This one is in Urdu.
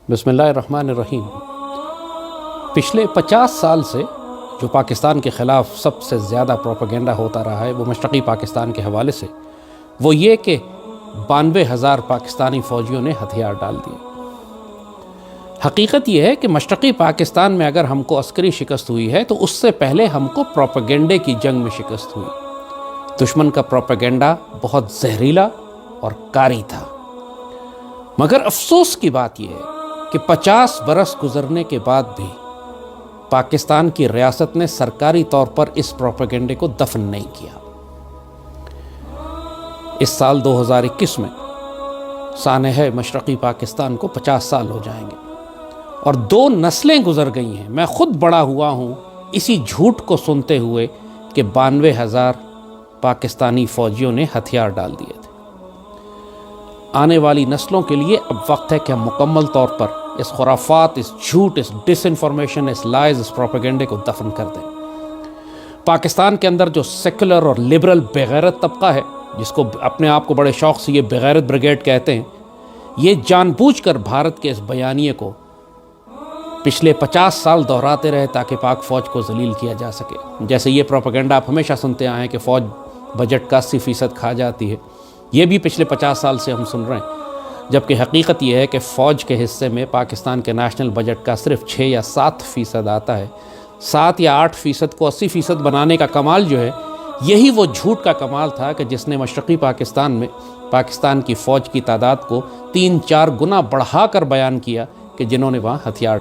بسم اللہ الرحمن الرحیم۔ پچھلے 50 سال سے جو پاکستان کے خلاف سب سے زیادہ پروپیگنڈا ہوتا رہا ہے وہ مشرقی پاکستان کے حوالے سے وہ یہ کہ 92,000 پاکستانی فوجیوں نے ہتھیار ڈال دیے۔ حقیقت یہ ہے کہ مشرقی پاکستان میں اگر ہم کو عسکری شکست ہوئی ہے تو اس سے پہلے ہم کو پروپیگنڈے کی جنگ میں شکست ہوئی۔ دشمن کا پروپیگنڈا بہت زہریلا اور کاری تھا، مگر افسوس کی بات یہ ہے کہ 50 برس گزرنے کے بعد بھی پاکستان کی ریاست نے سرکاری طور پر اس پروپیگنڈے کو دفن نہیں کیا۔ اس سال 2021 میں سانحہ مشرقی پاکستان کو 50 سال ہو جائیں گے اور 2 نسلیں گزر گئی ہیں۔ میں خود بڑا ہوا ہوں اسی جھوٹ کو سنتے ہوئے کہ 92,000 پاکستانی فوجیوں نے ہتھیار ڈال دیے تھے۔ آنے والی نسلوں کے لیے اب وقت ہے کہ ہم مکمل طور پر اس خرافات، اس جھوٹ، اس ڈس انفارمیشن، اس لائز، اس پروپیگنڈے کو دفن کر دیں۔ پاکستان کے اندر جو سیکولر اور لبرل بغیرت طبقہ ہے، جس کو اپنے آپ کو بڑے شوق سے یہ بغیرت بریگیڈ کہتے ہیں، یہ جان بوجھ کر بھارت کے اس بیانیے کو پچھلے 50 سال دہراتے رہے تاکہ پاک فوج کو ذلیل کیا جا سکے۔ جیسے یہ پروپیگنڈا آپ ہمیشہ سنتے آئے ہیں کہ فوج بجٹ کا 80% کھا جاتی ہے، یہ بھی پچھلے 50 سال سے ہم سن رہے ہیں، جبکہ حقیقت یہ ہے کہ فوج کے حصے میں پاکستان کے نیشنل بجٹ کا صرف 6 یا 7% آتا ہے۔ 7 یا 8% کو 80% بنانے کا کمال جو ہے، یہی وہ جھوٹ کا کمال تھا کہ جس نے مشرقی پاکستان میں پاکستان کی فوج کی تعداد کو 3-4 گنا بڑھا کر بیان کیا کہ جنہوں نے وہاں ہتھیار